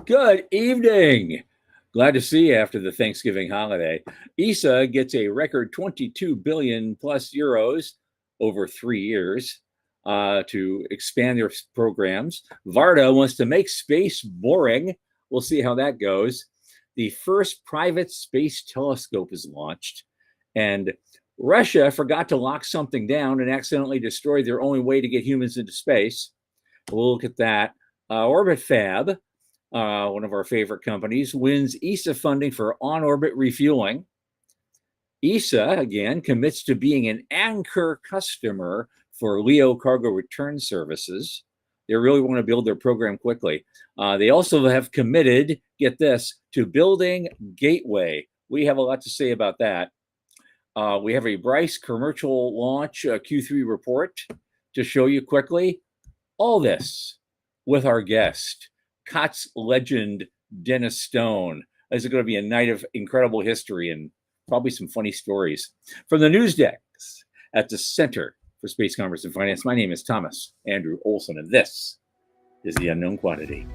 Good evening. Glad to see you after the Thanksgiving holiday. ESA gets a record 22 billion plus euros over 3 years to expand their programs. Varda wants to make space boring. We'll see how that goes. The first private space telescope is launched, and Russia forgot to lock something down and accidentally destroyed their only way to get humans into space. We'll look at that. Orbit Fab, one of our favorite companies, wins ESA funding for on-orbit refueling. ESA, again, commits to being an anchor customer for LEO cargo return services. They really want to build their program quickly. They also have committed, get this, to building Gateway. We have a lot to say about that. We have a Bryce commercial launch Q3 report to show you quickly. All this with our guest, COTS legend Dennis Stone. This is going to be a night of incredible history and probably some funny stories. From the news decks at the Center for Space Commerce and Finance, my name is Thomas Andrew Olson, and this is The Unknown Quantity.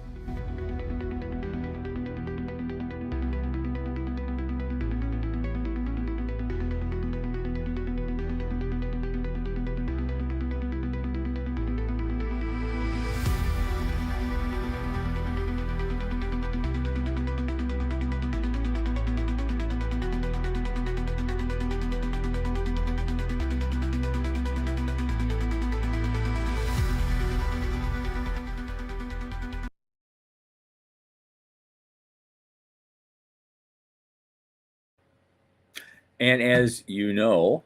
And as you know,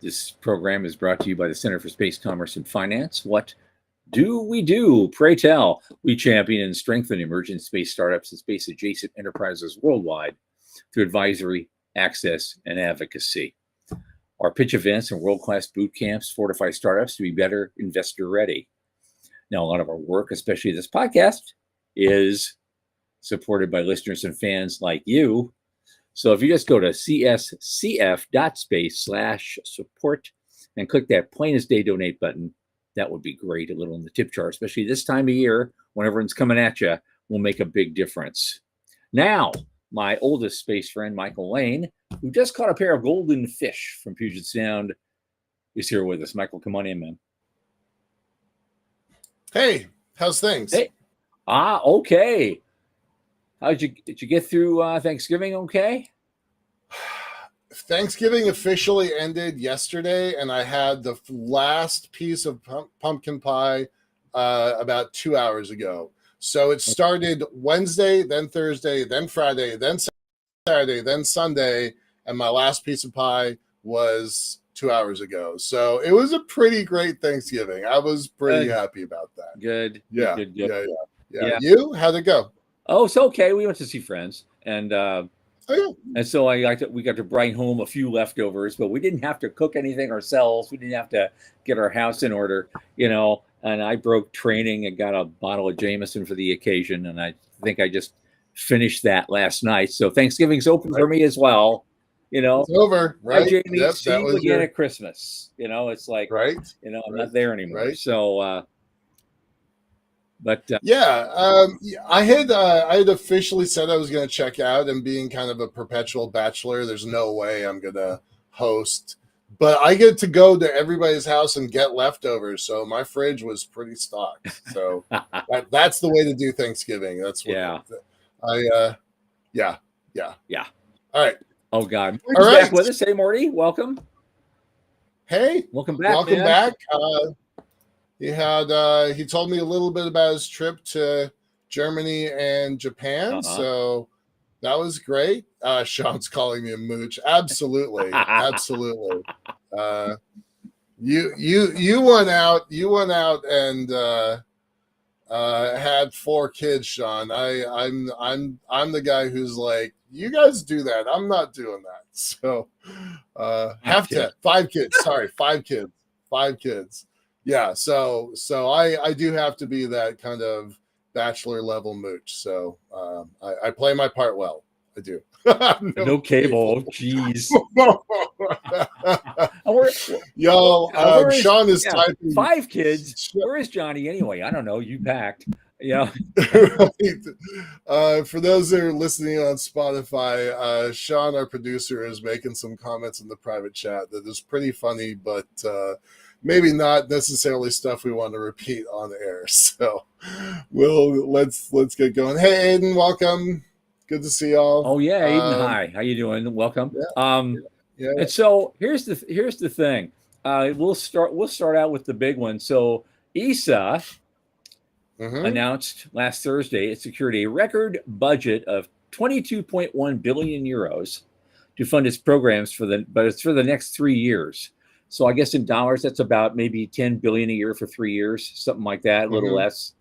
this program is brought to you by the Center for Space Commerce and Finance. What do we do? Pray tell. We champion and strengthen emerging space startups and space-adjacent enterprises worldwide through advisory, access, and advocacy. Our pitch events and world-class boot camps fortify startups to be better investor-ready. Now, a lot of our work, especially this podcast, is supported by listeners and fans like you. So if you just go to cscf.space/support and click that plain as day donate button, that would be great. A little in the tip jar, especially this time of year when everyone's coming at you, will make a big difference. Now, my oldest space friend, Michael Lane, who just caught a pair of golden fish from Puget Sound, is here with us. Michael, come on in, man. Hey, how's things? Hey. Okay. Did you get through Thanksgiving okay? Thanksgiving officially ended yesterday, and I had the last piece of pumpkin pie about 2 hours ago. So it started Wednesday, then Thursday, then Friday, then Saturday, then Sunday, and my last piece of pie was 2 hours ago. So it was a pretty great Thanksgiving. I was pretty happy about that. Good. Yeah. Good. Yeah. You? How'd it go? Oh, it's okay. We went to see friends, and so we got to bring home a few leftovers, but we didn't have to cook anything ourselves. We didn't have to get our house in order, And I broke training and got a bottle of Jameson for the occasion, and I think I just finished that last night. So Thanksgiving's open for me as well. It's over, right? Jamie, yep, see you again at Christmas. It's like, right? I'm not there anymore. Right. So. But I had officially said I was going to check out, and being kind of a perpetual bachelor, there's no way I'm going to host. But I get to go to everybody's house and get leftovers, so my fridge was pretty stocked. So that's the way to do Thanksgiving. That's what Yeah. All right. Oh God, Morty's back with us. Hey, Morty, welcome. Hey, welcome back. Welcome back. He told me a little bit about his trip to Germany and Japan. So that was great. Sean's calling me a mooch. Absolutely. Absolutely. You went out and had 4 kids, Sean. I'm the guy who's like, you guys do that. I'm not doing that. So 5 kids. Sorry, 5 kids. 5 kids. Yeah, so I do have to be that kind of bachelor level mooch. So I play my part well. I do. No cable. Jeez. Yo, Sean is typing 5 kids. Where is Johnny anyway? I don't know. You packed. Yeah. Right. For those that are listening on Spotify, Sean, our producer, is making some comments in the private chat that is pretty funny, but maybe not necessarily stuff we want to repeat on air. So let's get going. Hey, Aiden, welcome. Good to see y'all. Oh yeah, Aiden. Hi. How you doing? Welcome. Yeah, yeah. And so here's the thing. We'll start out with the big one. So ESA announced last Thursday it secured a record budget of 22.1 billion euros to fund its programs but it's for the next 3 years. So I guess in dollars, that's about maybe 10 billion a year for 3 years, something like that, a little less.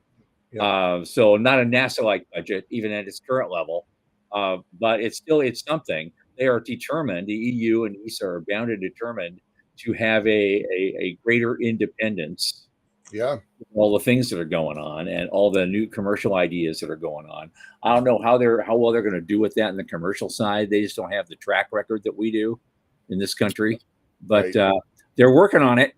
Yeah. So not a NASA-like budget, even at its current level, but it's something. They are determined. The EU and ESA are bound and determined to have a greater independence. Yeah. All the things that are going on and all the new commercial ideas that are going on. I don't know how well they're going to do with that in the commercial side. They just don't have the track record that we do in this country, but they're working on it.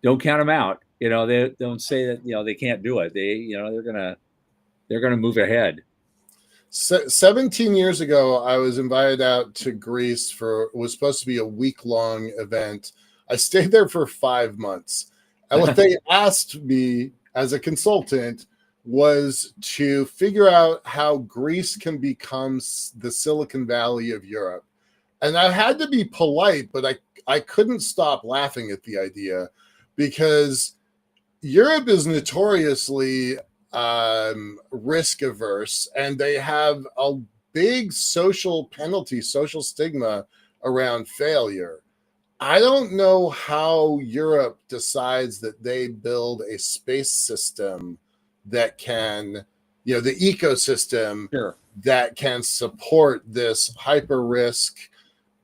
Don't count them out. They don't say that, they can't do it. They're going to move ahead. 17 years ago, I was invited out to Greece it was supposed to be a week-long event. I stayed there for 5 months. And what they asked me as a consultant was to figure out how Greece can become the Silicon Valley of Europe. And I had to be polite, but I couldn't stop laughing at the idea, because Europe is notoriously risk averse, and they have a big social penalty, social stigma around failure. I don't know how Europe decides that they build a space system that can, the ecosystem that can support this hyper risk,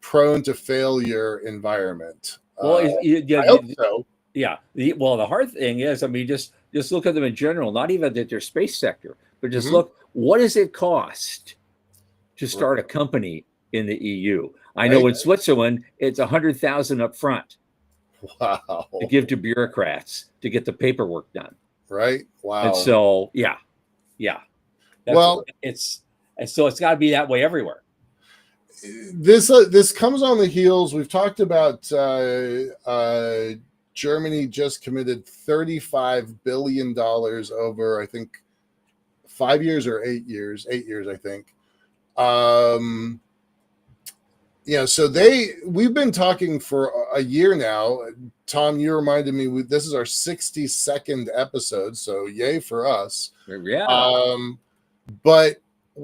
prone to failure environment. Well, I hope so. Yeah. Well, the hard thing is, I mean, just look at them in general, not even at their space sector, but just look, what does it cost to start a company in the EU? I know in Switzerland, it's 100,000 up front. Wow. To give to bureaucrats to get the paperwork done. Right. Wow. And so, yeah. It's got to be that way everywhere. This comes on the heels. We've talked about Germany just committed $35 billion over, I think, 5 years or 8 years. 8 years, I think. So we've been talking for a year now. Tom, you reminded me this is our 62nd episode, so yay for us. Yeah. But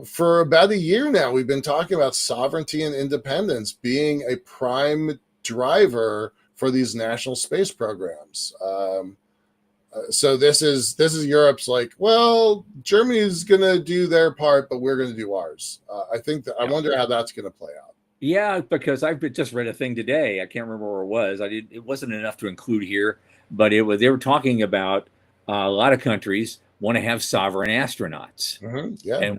for about a year now, we've been talking about sovereignty and independence being a prime driver for these national space programs. So this is Europe's like, well, Germany's going to do their part, but we're going to do ours. I think I wonder how that's going to play out. Yeah, because I've just read a thing today. I can't remember where it was. It wasn't enough to include here, but they were talking about a lot of countries want to have sovereign astronauts. Yeah. And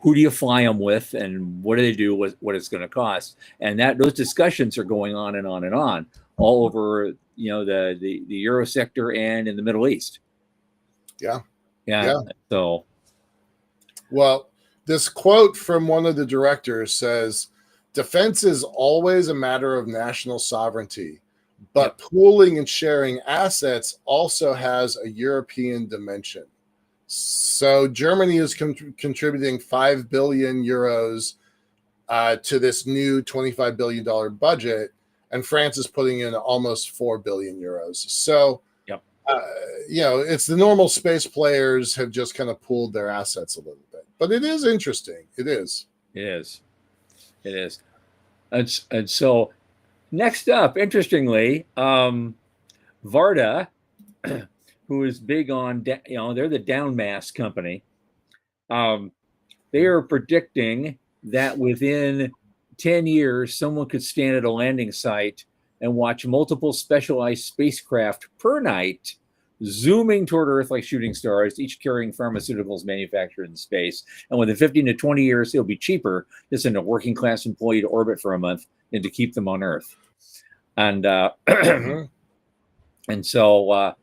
who do you fly them with, and what do they do with what it's going to cost? And those discussions are going on and on and on all over, the Euro sector and in the Middle East. Yeah. So, well, this quote from one of the directors says, "Defense is always a matter of national sovereignty, but pooling and sharing assets also has a European dimension." So Germany is contributing 5 billion euros to this new $25 billion budget, and France is putting in almost 4 billion euros. So, it's the normal space players have just kind of pooled their assets a little bit. But it is interesting. It is. And so next up, interestingly, Varda, who is big on, they're the downmass company. They are predicting that within 10 years, someone could stand at a landing site and watch multiple specialized spacecraft per night zooming toward Earth like shooting stars, each carrying pharmaceuticals manufactured in space. And within 15 to 20 years, it'll be cheaper to send a working class employee to orbit for a month than to keep them on Earth. And and so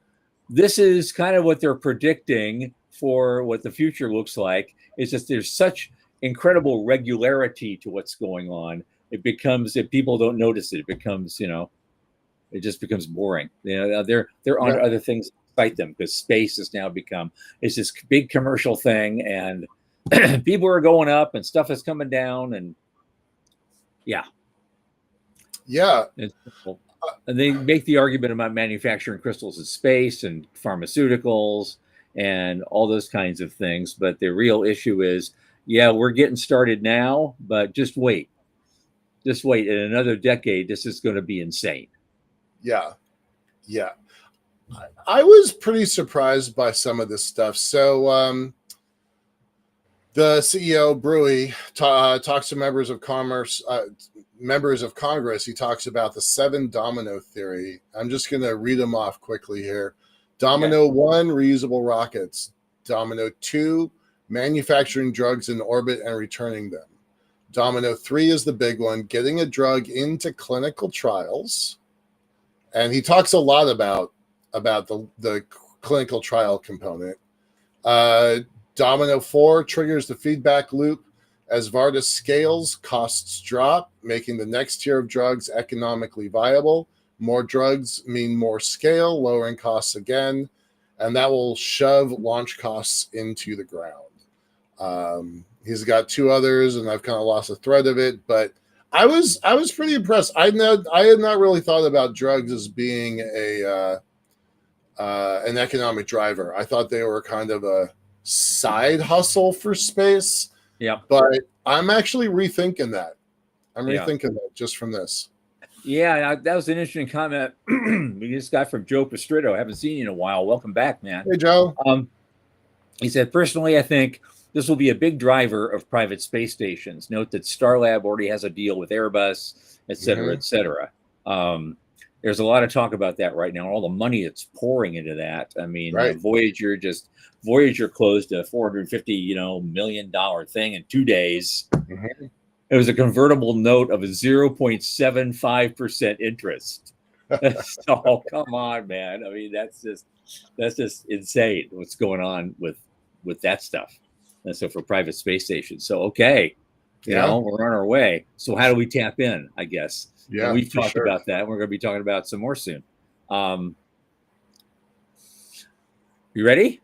this is kind of what they're predicting for what the future looks like. It's just there's such incredible regularity to what's going on. It becomes, if people don't notice it, it becomes, it just becomes boring. They're on other things that excite them, because space has now become, it's this big commercial thing, and people are going up and stuff is coming down, and yeah. And they make the argument about manufacturing crystals in space and pharmaceuticals and all those kinds of things. But the real issue is, yeah, we're getting started now, but just wait. Just wait. In another decade, this is going to be insane. Yeah. I was pretty surprised by some of this stuff. So the CEO, Brewy, talks to members of Congress. He talks about the 7 domino theory. I'm just going to read them off quickly here. Domino 1, reusable rockets. Domino 2, manufacturing drugs in orbit and returning them. Domino 3 is the big one, getting a drug into clinical trials. And he talks a lot about the clinical trial component. Domino 4 triggers the feedback loop. As Varda scales, costs drop, making the next tier of drugs economically viable. More drugs mean more scale, lowering costs again, and that will shove launch costs into the ground. He's got 2 others, and I've kind of lost the thread of it, but I was pretty impressed. I had not really thought about drugs as being an economic driver. I thought they were kind of a side hustle for space. Yeah. But I'm actually rethinking that. I'm rethinking that just from this. Yeah, that was an interesting comment we just got from Joe Pastrito. I haven't seen you in a while. Welcome back, man. Hey, Joe. He said, personally, I think this will be a big driver of private space stations. Note that Starlab already has a deal with Airbus, et cetera, et cetera. There's a lot of talk about that right now. All the money that's pouring into that. I mean, Voyager closed a $450 million thing in 2 days. It was a convertible note of a 0.75% interest. So come on, man. I mean, that's just insane what's going on with that stuff. And so for private space stations. So okay, you know, we're on our way. So how do we tap in, I guess? Yeah, we've talked about that. We're going to be talking about some more soon. You ready?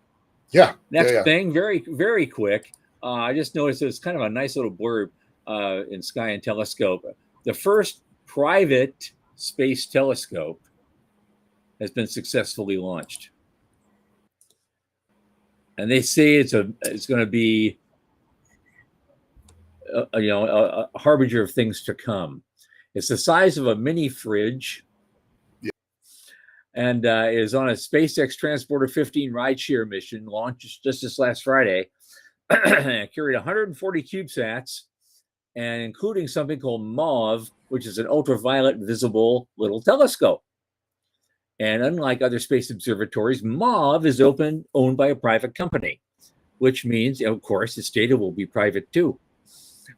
Yeah. Next thing, very, very quick. I just noticed it's kind of a nice little blurb in Sky and Telescope. The first private space telescope has been successfully launched, and they say it's going to be a harbinger of things to come. It's the size of a mini fridge. And is on a SpaceX Transporter 15 rideshare mission launched just this last Friday. Carried 140 CubeSats, and including something called MAVE, which is an ultraviolet visible little telescope. And unlike other space observatories, MAVE is owned by a private company, which means, of course, its data will be private too.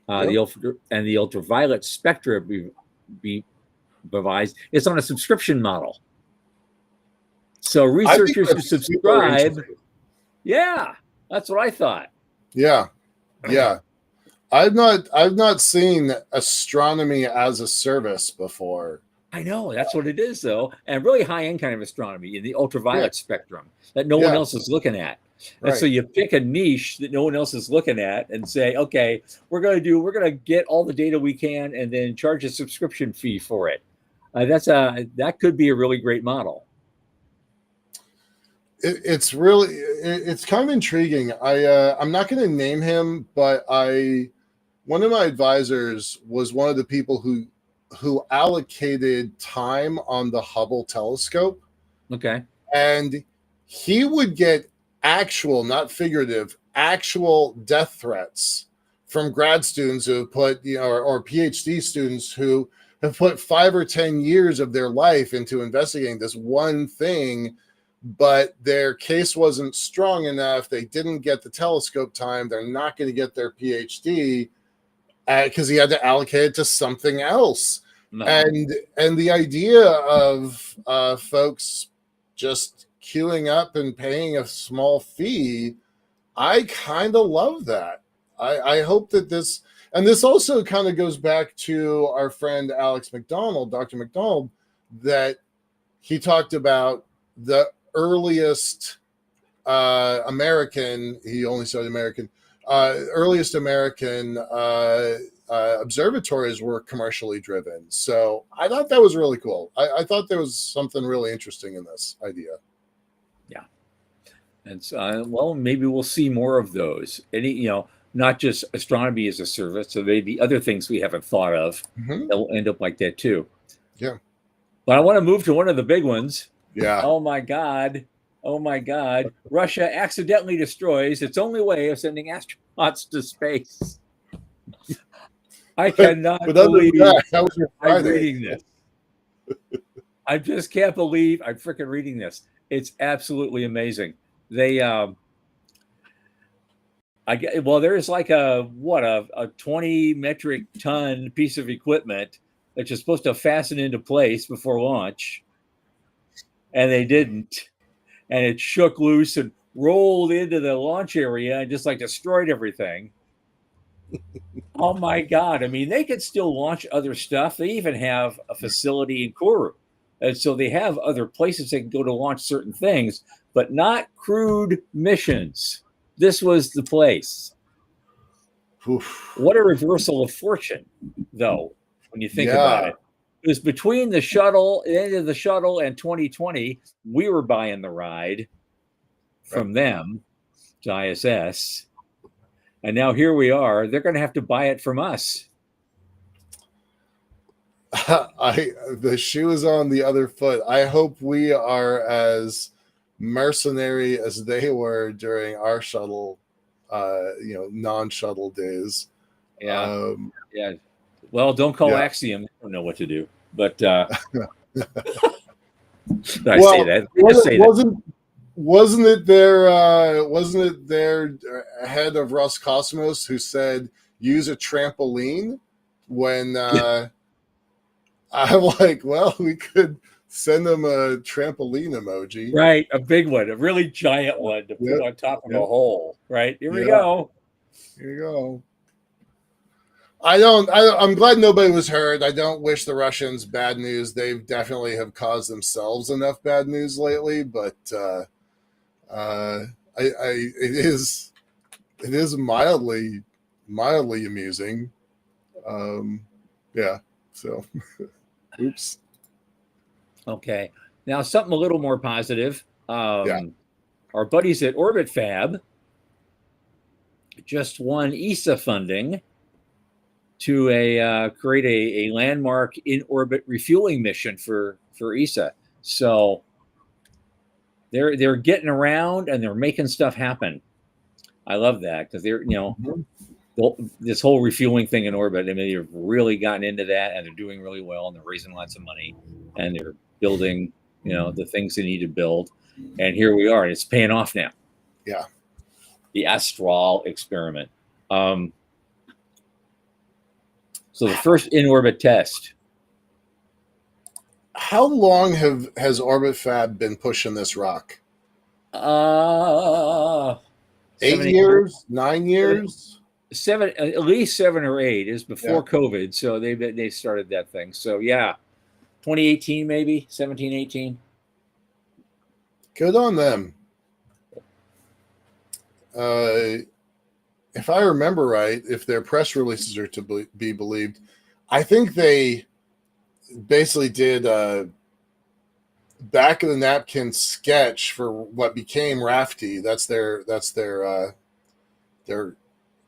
The ultraviolet spectra be provides. It's on a subscription model. So researchers who subscribe, that's what I thought. Yeah. I've not seen astronomy as a service before. I know, that's what it is, though, and really high-end kind of astronomy in the ultraviolet spectrum that no one else is looking at. And so you pick a niche that no one else is looking at and say, okay, we're going to get all the data we can and then charge a subscription fee for it. That could be a really great model. It's kind of intriguing. I'm not going to name him, but one of my advisors was one of the people who allocated time on the Hubble telescope. Okay. And he would get actual, not figurative, actual death threats from grad students who have put, or PhD students who have put 5 or 10 years of their life into investigating this one thing, but their case wasn't strong enough. They didn't get the telescope time. They're not going to get their PhD because he had to allocate it to something else. No. And the idea of folks just queuing up and paying a small fee, I kind of love that. I hope that this, and this also kind of goes back to our friend Alex McDonald, Dr. McDonald, that he talked about the earliest American, he only said American, earliest American observatories were commercially driven. So I thought that was really cool. I thought there was something really interesting in this idea. Yeah. And so, well, maybe we'll see more of those. Not just astronomy as a service, so maybe other things we haven't thought of that will end up like that too. Yeah. But I want to move to one of the big ones. Yeah. Oh my God. Russia accidentally destroys its only way of sending astronauts to space. I cannot believe that was your I'm reading this. I just can't believe I'm freaking reading this. It's absolutely amazing. There's like a 20 metric ton piece of equipment that you're supposed to fasten into place before launch. And they didn't. And it shook loose and rolled into the launch area and just like destroyed everything. Oh my God. I mean, they could still launch other stuff. They even have a facility in Kourou. And so they have other places they can go to launch certain things, but not crewed missions. This was the place. Oof. What a reversal of fortune, though, when you think about it. It was between the end of the shuttle and 2020, we were buying the ride from them to ISS. And now here we are. They're going to have to buy it from us. The shoe is on the other foot. I hope we are as mercenary as they were during our shuttle, non-shuttle days. Yeah. Yeah. Well, don't call Axiom. They don't know what to do. But I say that. Wasn't it their head of Roscosmos who said use a trampoline? When I'm like, well, we could send them a trampoline emoji, right? A big one, a really giant one to put on top of a hole. Right here we go. Here you go. I'm glad nobody was hurt. I don't wish the Russians bad news. They definitely have caused themselves enough bad news lately, but it is mildly amusing. So oops. Okay. Now something a little more positive. Our buddies at Orbit Fab just won ESA funding to create a landmark in-orbit refueling mission for ESA. So they're getting around and they're making stuff happen. I love that because they're this whole refueling thing in orbit. I mean, they've really gotten into that and they're doing really well and they're raising lots of money and they're building the things they need to build. And here we are. It's paying off now. Yeah. The Astral experiment. So the first in-orbit test. How long has Orbit Fab been pushing this rock? 8 years, 9 years, at least 7 or 8 is before COVID. So they started that thing. So 2018 maybe 17, 18. Good on them. If I remember right, if their press releases are to be believed, I think they basically did a back of the napkin sketch for what became Rafty. That's their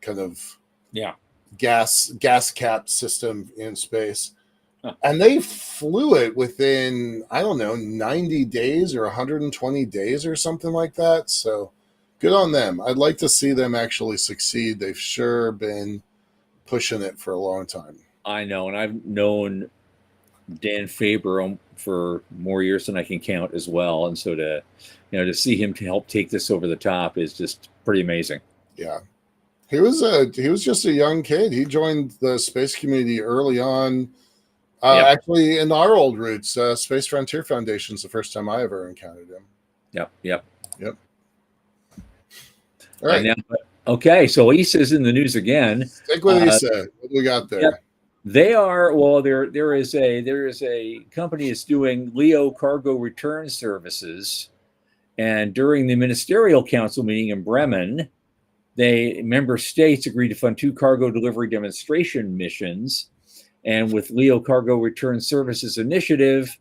kind of gas cap system in space. And they flew it within, I don't know, 90 days or 120 days or something like that. So good on them. I'd like to see them actually succeed. They've sure been pushing it for a long time. I know. And I've known Dan Faber for more years than I can count as well. And so to see him to help take this over the top is just pretty amazing. Yeah. He was just a young kid. He joined the space community early on. Actually, in our old roots, Space Frontier Foundation is the first time I ever encountered him. Yep. Yep. Yep. All right. Now, okay, so ESA's in the news again. Stick with ESA. What do we got there? Yep. They are well. There is a company that's doing LEO cargo return services, and during the ministerial council meeting in Bremen, member states agreed to fund 2 cargo delivery demonstration missions, and with LEO Cargo Return Services Initiative,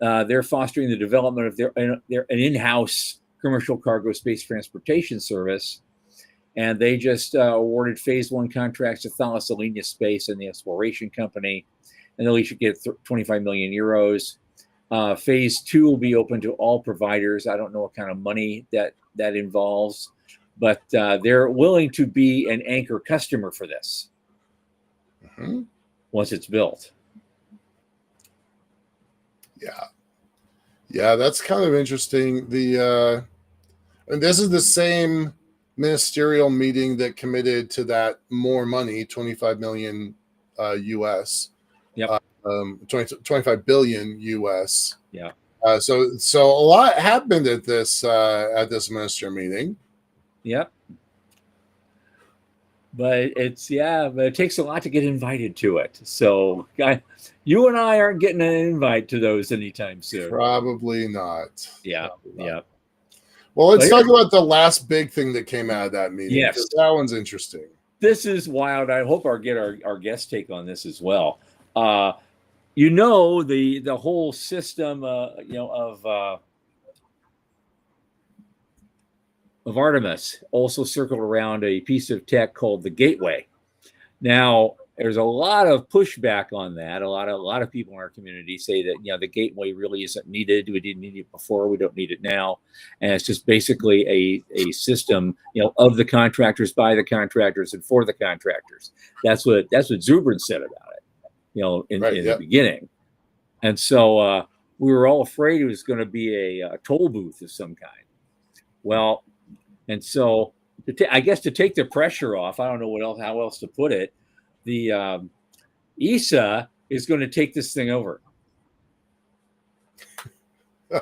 they're fostering the development of an in-house commercial cargo space transportation service. And they just awarded phase 1 contracts to Thales Alenia Space and the Exploration Company, and they'll each get 25 million euros. Phase 2 will be open to all providers. I don't know what kind of money that involves, but they're willing to be an anchor customer for this once it's built. Yeah, that's kind of interesting. And this is the same ministerial meeting that committed to that more money, 25 million US. Yep. 25 billion US. Yeah. So a lot happened at this minister meeting. Yep. But it takes a lot to get invited to it. So, you and I aren't getting an invite to those anytime soon. Probably not. Yeah. Probably not. Yeah. Well, let's talk about the last big thing that came out of that meeting. Yes. That one's interesting. This is wild. I hope our guest take on this as well. The whole system, of Artemis also circled around a piece of tech called the Gateway. Now, there's a lot of pushback on that. A lot of people in our community say that the Gateway really isn't needed. We didn't need it before. We don't need it now, and it's just basically a system of the contractors, by the contractors, and for the contractors. That's what Zubrin said about it. In the beginning, and so we were all afraid it was going to be a toll booth of some kind. Well, and so I guess to take the pressure off, I don't know how else to put it. The ESA is going to take this thing over.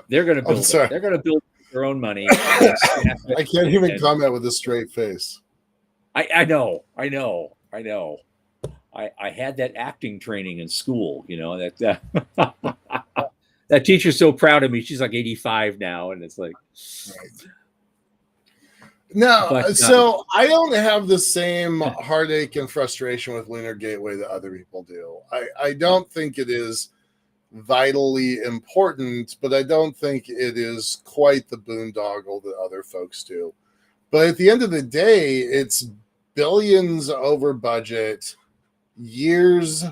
They're going to build it. They're going to build their own money. I can't even comment with a straight face. I know. I had that acting training in school. That teacher's so proud of me. She's like 85 now, and it's like. Right. No, so I don't have the same heartache and frustration with Lunar Gateway that other people do. I don't think it is vitally important, but I don't think it is quite the boondoggle that other folks do. But at the end of the day, it's billions over budget, years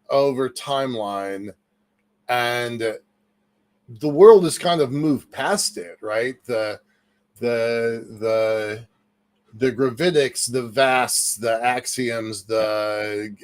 over timeline, and the world has kind of moved past it, right? The gravitics, the vasts, the axioms, the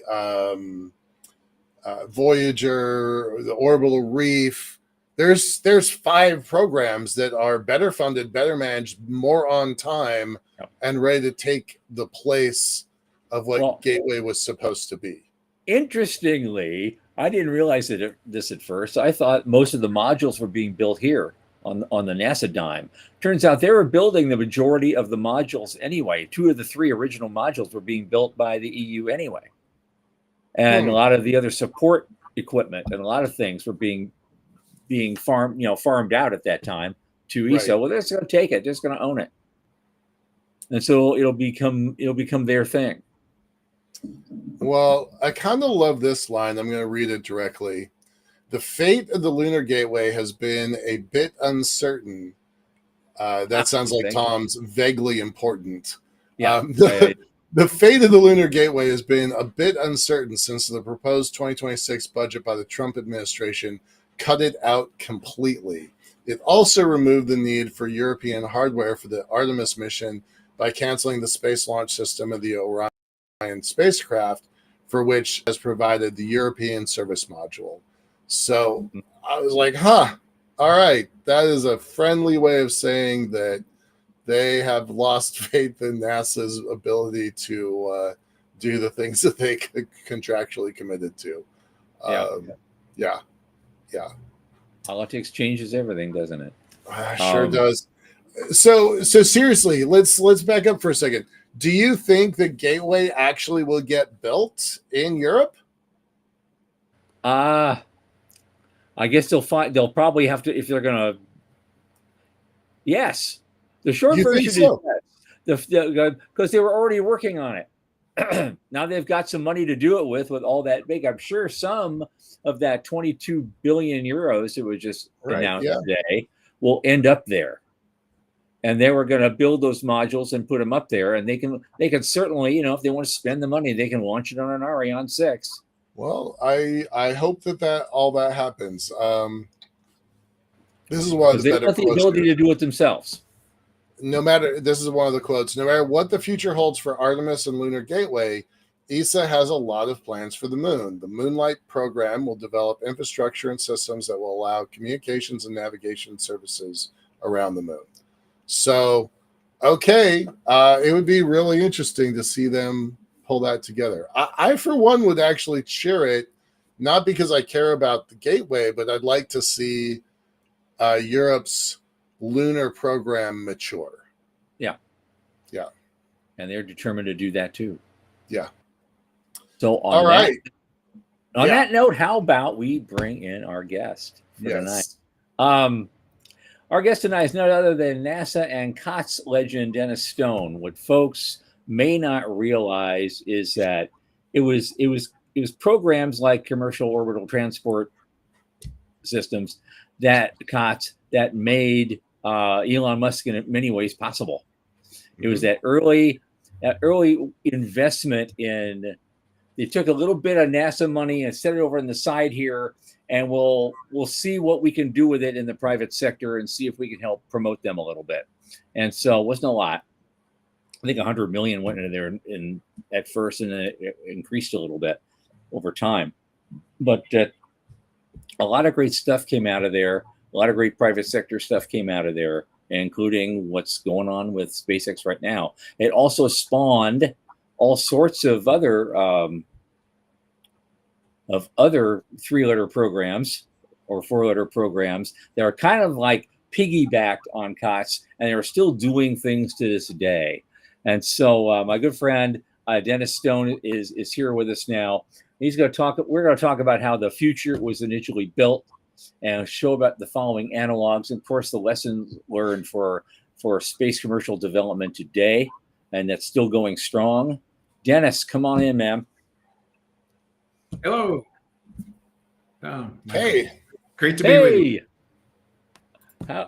Voyager, the orbital reef. There's 5 programs that are better funded, better managed, more on time, and ready to take the place of what Gateway was supposed to be. Interestingly, I didn't realize this at first. I thought most of the modules were being built here on the NASA dime. Turns out they were building the majority of the modules anyway. 2 of the 3 original modules were being built by the EU anyway. And a lot of the other support equipment and a lot of things were being farmed out at that time to ESA. Right. Well, they're just going to take it. They're just going to own it. And so it'll become their thing. Well, I kind of love this line. I'm going to read it directly. The fate of the Lunar Gateway has been a bit uncertain. That sounds like Tom's vaguely important. Yeah. The fate of the Lunar Gateway has been a bit uncertain since the proposed 2026 budget by the Trump administration cut it out completely. It also removed the need for European hardware for the Artemis mission by canceling the space launch system of the Orion spacecraft, for which has provided the European service module. So I was like, all right, that is a friendly way of saying that they have lost faith in NASA's ability to do the things that they contractually committed to. Yeah. Politics changes everything, doesn't it? Sure does. So seriously, let's back up for a second. Do you think the Gateway actually will get built in Europe? I guess they'll probably have to, if they're gonna. Yes, the short You think version is so? yes. Because they were already working on it. Now they've got some money to do it with all that big. I'm sure some of that 22 billion euros that was just Right. announced Yeah. today will end up there. And they were going to build those modules and put them up there, and they can certainly, if they want to spend the money, they can launch it on an Ariane 6. Well, I hope that all that happens. This is one of Because the they've better got the quotes ability here. to do it themselves. This is one of the quotes. No matter what the future holds for Artemis and Lunar Gateway, ESA has a lot of plans for the moon. The Moonlight program will develop infrastructure and systems that will allow communications and navigation services around the moon. So, okay, it would be really interesting to see them pull that together. I for one, would actually cheer it, not because I care about the Gateway, but I'd like to see Europe's lunar program mature. Yeah. Yeah. And they're determined to do that too. Yeah. So All right. On that note, how about we bring in our guest for tonight? Our guest tonight is none other than NASA and COTS legend Dennis Stone. What folks may not realize is that it was programs like commercial orbital transport systems that COTS that made Elon Musk in many ways possible. It was that early investment in. They took a little bit of NASA money and set it over on the side here, and we'll see what we can do with it in the private sector and see if we can help promote them a little bit. And so it wasn't a lot. I think 100 million went into there at first, and then it increased a little bit over time. But a lot of great stuff came out of there. A lot of great private sector stuff came out of there, including what's going on with SpaceX right now. It also spawned all sorts of other 3-letter programs or 4-letter programs that are kind of like piggybacked on COTS, and they're still doing things to this day. And so my good friend Dennis Stone is here with us now. We're going to talk about how the future was initially built and show about the following analogs and, of course, the lessons learned for space commercial development today, and that's still going strong. Dennis, come on in, man. Hello. Hey. Great to be with you.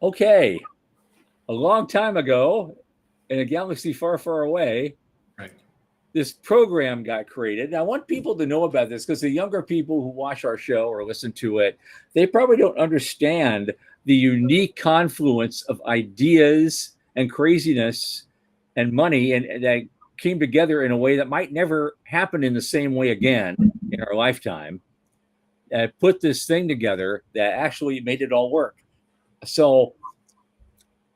Okay. A long time ago, in a galaxy far, far away, right, this program got created. And I want people to know about this because the younger people who watch our show or listen to it, they probably don't understand the unique confluence of ideas and craziness and money and that came together in a way that might never happen in the same way again in our lifetime. Put this thing together that actually made it all work. So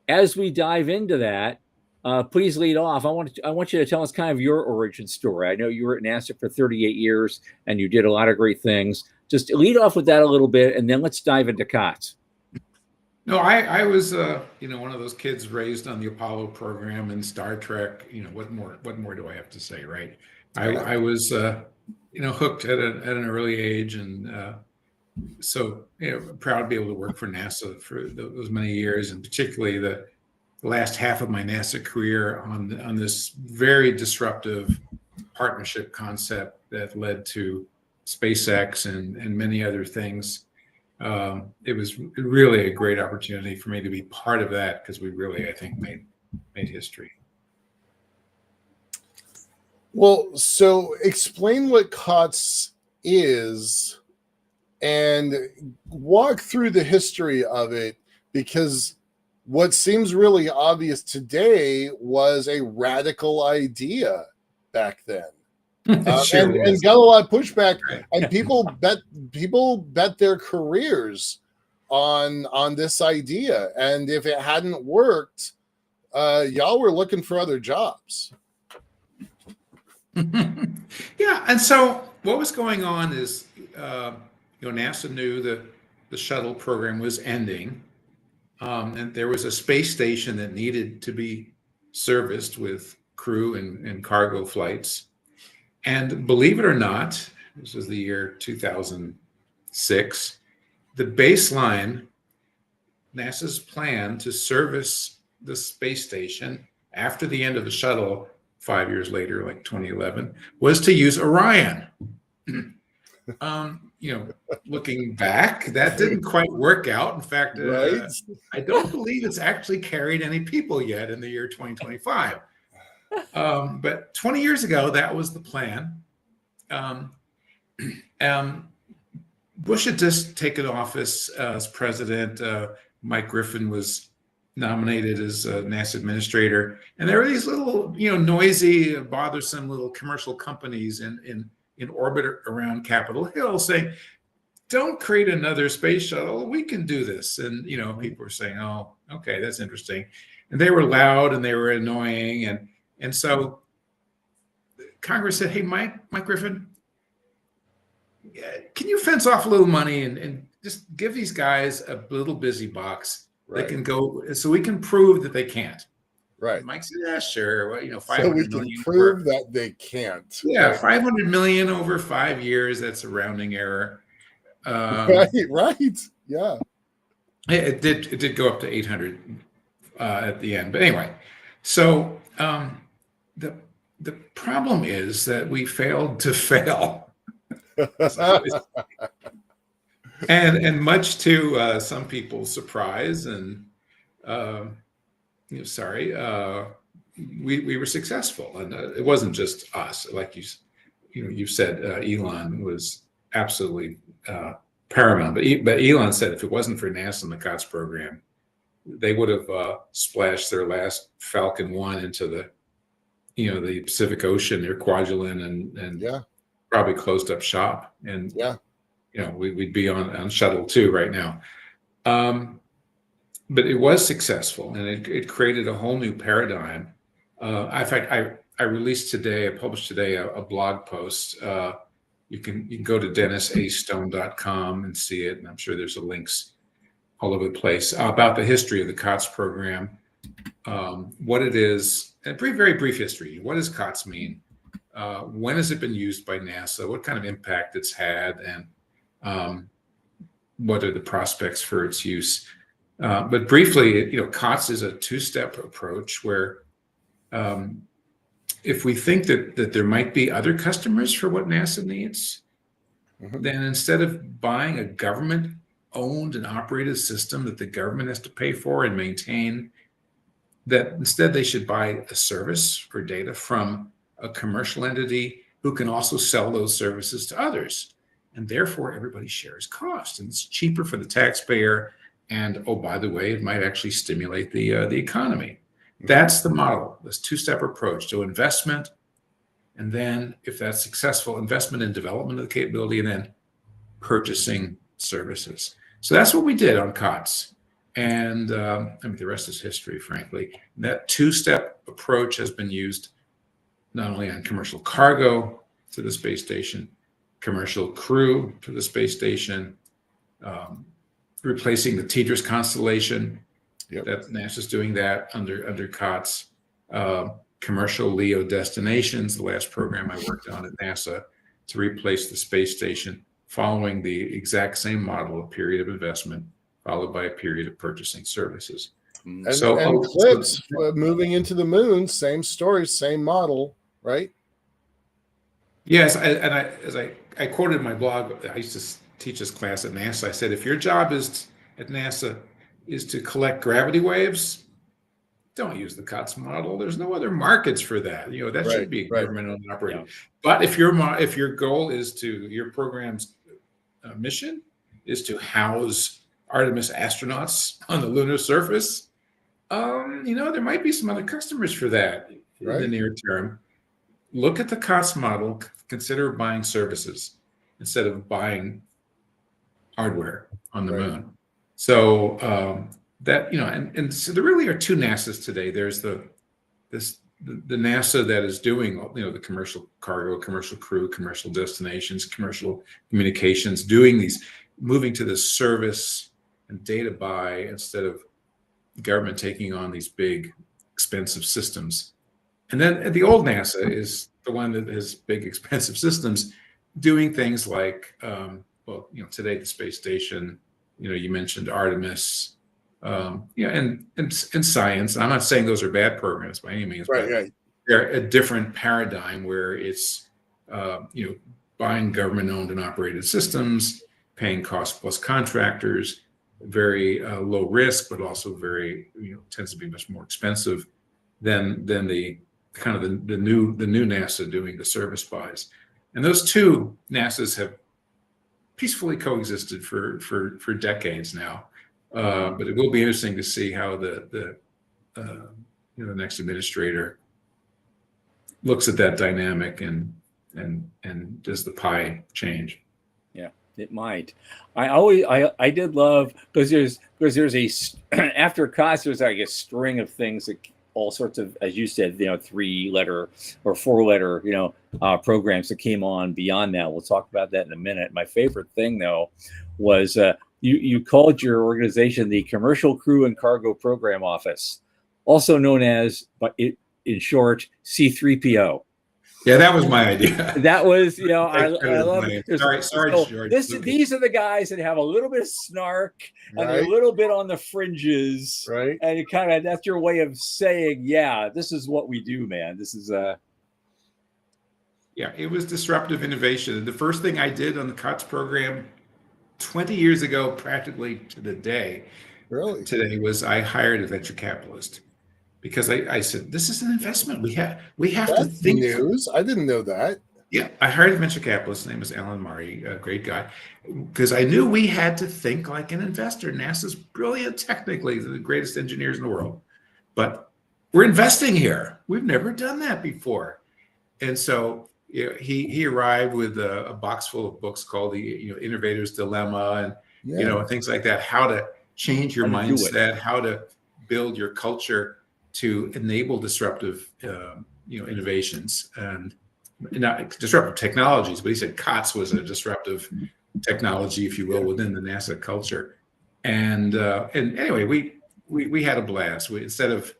as we dive into that, please lead off. I want you to tell us kind of your origin story. I know you were at NASA for 38 years and you did a lot of great things. Just lead off with that a little bit, and then let's dive into COTS. No, I was one of those kids raised on the Apollo program and Star Trek. What more do I have to say, right? I was hooked at an early age, and so proud to be able to work for NASA for those many years, and particularly the last half of my NASA career on this very disruptive partnership concept that led to SpaceX and many other things. It was really a great opportunity for me to be part of that because we really, I think, made history. Well, so explain what COTS is and walk through the history of it, because what seems really obvious today was a radical idea back then. And got a lot of pushback, and people bet their careers on this idea. And if it hadn't worked, y'all were looking for other jobs. Yeah, and so what was going on is, NASA knew that the shuttle program was ending, and there was a space station that needed to be serviced with crew and cargo flights. And believe it or not, this was the year 2006, the baseline, NASA's plan to service the space station after the end of the shuttle 5 years later, like 2011, was to use Orion. Looking back, that didn't quite work out. In fact, I don't believe it's actually carried any people yet in the year 2025. But 20 years ago, that was the plan. Bush had just taken office as president. Mike Griffin was nominated as NASA administrator, and there were these little, noisy, bothersome little commercial companies in orbit around Capitol Hill saying, "Don't create another space shuttle. We can do this." And people were saying, "Oh, okay, that's interesting." And they were loud and they were annoying, and so Congress said, "Hey, Mike Griffin, can you fence off a little money and just give these guys a little busy box that can go, so we can prove that they can't?" Right. Mike said, "Yeah, sure. Well, 500 so we can million prove that they can't. Yeah, 500 million over 5 years. That's a rounding error." Right. Yeah. It did go up to 800 at the end, but anyway. So the problem is that we failed to fail. and much to some people's surprise and we were successful, and it wasn't just us. Like you said, Elon was absolutely paramount. But Elon said if it wasn't for NASA and the COTS program, they would have splashed their last Falcon 1 into the Pacific Ocean near Kwajalein and probably closed up shop. And we'd be on shuttle 2 right now. But it was successful, and it created a whole new paradigm. In fact, I published today a blog post. You can go to DennisAstone.com and see it, and I'm sure there's links all over the place about the history of the COTS program, what it is, a very brief history. What does COTS mean? When has it been used by NASA? What kind of impact it's had, and what are the prospects for its use? But briefly, COTS is a two-step approach where if we think that there might be other customers for what NASA needs, then instead of buying a government-owned and operated system that the government has to pay for and maintain, that instead they should buy a service for data from a commercial entity who can also sell those services to others. And therefore, everybody shares cost, and it's cheaper for the taxpayer. And oh, by the way, it might actually stimulate the economy. That's the model, this two-step approach to investment. And then if that's successful, investment in development of the capability, and then purchasing services. So that's what we did on COTS. And the rest is history, frankly. That two-step approach has been used not only on commercial cargo to the space station, commercial crew to the space station, replacing the TDRS constellation. That NASA's doing that under COTS. Commercial LEO destinations, the last program I worked on at NASA, to replace the space station, following the exact same model, a period of investment followed by a period of purchasing services. And Eclipse moving into the moon, same story, same model, right? Yes, as I quoted in my blog, I used to teach this class at NASA. I said, if your job at NASA is to collect gravity waves, don't use the COTS model. There's no other markets for that. That should be government-owned and operated. Yeah. But if your goal is your program's mission is to house Artemis astronauts on the lunar surface, there might be some other customers for that in the near term. Look at the COTS model. Consider buying services instead of buying hardware on the moon. So and so there really are two NASAs today. There's the NASA that is doing the commercial cargo, commercial crew, commercial destinations, commercial communications, moving to the service and data buy instead of government taking on these big, expensive systems. And then the old NASA is the one that has big, expensive systems doing things like, today the space station, you mentioned Artemis, and science. I'm not saying those are bad programs by any means, but they're a different paradigm where it's, buying government-owned and operated systems, paying cost-plus contractors, very low risk, but also very, tends to be much more expensive than the kind of the new NASA doing the service buys. And those two NASAs have peacefully coexisted for decades now. But it will be interesting to see how the next administrator looks at that dynamic and does the pie change. Yeah, it might. I did love, because there's a after COTS there's like a string of things that all sorts of, as you said, 3-letter or 4-letter programs that came on beyond that. We'll talk about that in a minute. My favorite thing though was you called your organization the Commercial Crew and Cargo Program Office, also known as, but in short, C3PO. Yeah, that was my idea. That was, I love it. Sorry, George. These are the guys that have a little bit of snark and a little bit on the fringes, right? And you kind of, that's your way of saying, yeah, this is what we do, man. This is Yeah, it was disruptive innovation. The first thing I did on the COTS program 20 years ago, practically to the day, today, was I hired a venture capitalist. Because I said, this is an investment. We have to think. News. I didn't know that. Yeah, I hired a venture capitalist. His name is Alan Murray, a great guy, because I knew we had to think like an investor. NASA's brilliant technically, the greatest engineers in the world, but we're investing here. We've never done that before. And so he arrived with a box full of books called the Innovator's Dilemma and things like that. How to change your mindset, how to build your culture to enable disruptive, innovations and not disruptive technologies. But he said COTS was a disruptive technology, if you will, within the NASA culture. And anyway, we had a blast. Instead of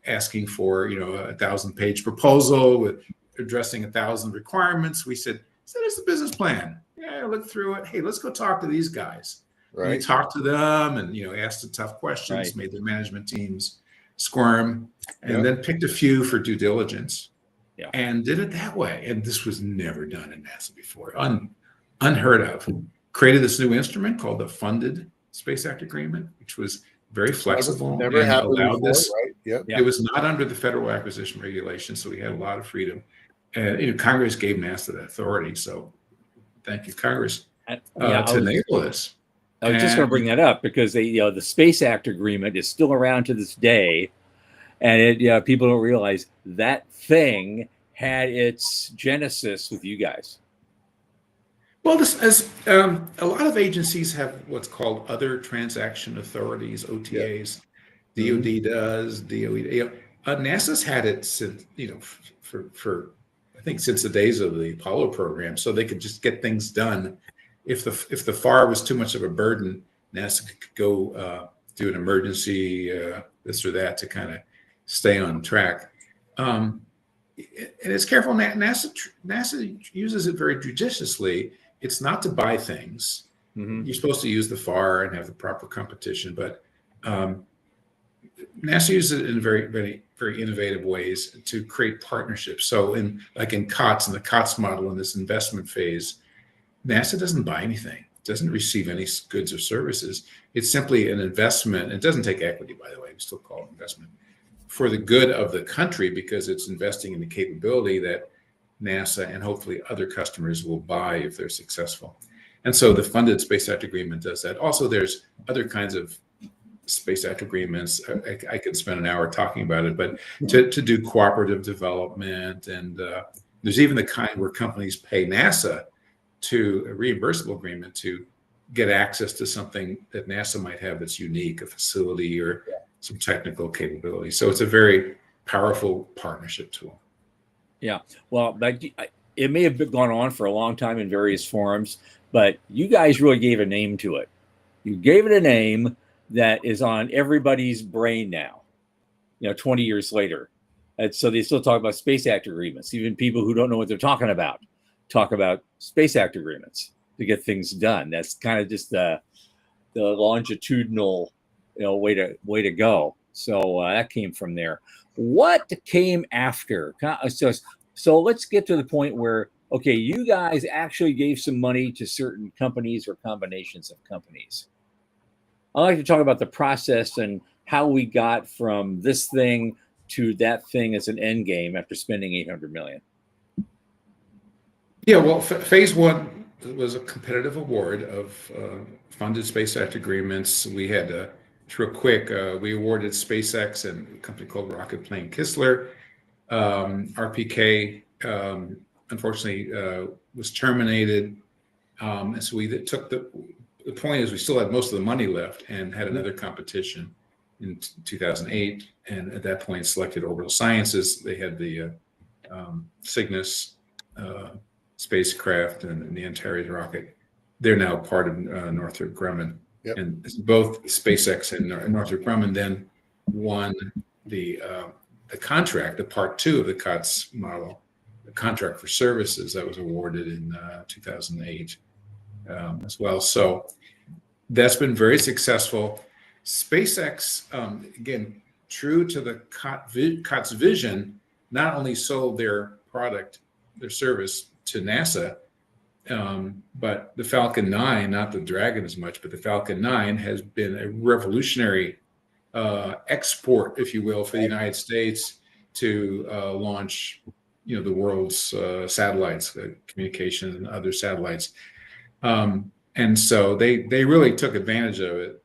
asking for a 1,000-page proposal with addressing 1,000 requirements, we said, send us the business plan. Yeah, look through it. Hey, let's go talk to these guys. Right. We talked to them and asked the tough questions, made the management teams squirm, and then picked a few for due diligence, and did it that way. And this was never done in NASA before, unheard of. Created this new instrument called the Funded Space Act Agreement, which was very flexible. Never happened before, this. right? Yep. It was not under the federal acquisition regulation, so we had a lot of freedom. And Congress gave NASA that authority. So thank you, Congress, to enable this. I was just going to bring that up because the Space Act Agreement is still around to this day, and people don't realize that thing had its genesis with you guys. Well, a lot of agencies have what's called other transaction authorities, OTAs. DoD does, DOE. NASA's had it since for I think since the days of the Apollo program, so they could just get things done. If the FAR was too much of a burden, NASA could go do an emergency this or that to kind of stay on track. And it's careful. NASA uses it very judiciously. It's not to buy things. Mm-hmm. You're supposed to use the FAR and have the proper competition, but NASA uses it in very, very, very innovative ways to create partnerships. So in COTS, in the COTS model, in this investment phase, NASA doesn't buy anything, doesn't receive any goods or services. It's simply an investment. It doesn't take equity, by the way. We still call it investment for the good of the country because it's investing in the capability that NASA and hopefully other customers will buy if they're successful. And so the Funded Space Act Agreement does that. Also, there's other kinds of Space Act agreements. I could spend an hour talking about it, but to do cooperative development, and there's even the kind where companies pay NASA to a reimbursable agreement to get access to something that NASA might have that's unique, a facility or some technical capability. So it's a very powerful partnership tool. Yeah, well, it may have gone on for a long time in various forms, but you guys really gave a name to it. You gave it a name, that is on everybody's brain now, 20 years later. And so they still talk about Space Act agreements. Even people who don't know what they're talking about talk about Space Act agreements to get things done. That's kind of just the longitudinal, way to go. So that came from there. What came after? So let's get to the point where, okay, you guys actually gave some money to certain companies or combinations of companies. I'd like to talk about the process and how we got from this thing to that thing as an end game after spending $800 million. Yeah, well, phase one was a competitive award of funded Space Act agreements. We had real quick, we awarded SpaceX and a company called Rocket Plane Kistler. RPK, unfortunately, was terminated. And so we took the point is we still had most of the money left and had another competition in 2008. And at that point, selected Orbital Sciences. They had the Cygnus spacecraft and the Antares rocket. They're now part of Northrop Grumman. Yep. And both SpaceX and Northrop Grumman then won the contract, the part 2 of the COTS model, the contract for services that was awarded in 2008 as well. So that's been very successful. SpaceX, again, true to the COTS vision, not only sold their product, their service to NASA, but the Falcon 9, not the Dragon as much, but the Falcon 9 has been a revolutionary export, if you will, for the United States to launch, the world's satellites, communication and other satellites. And so they really took advantage of it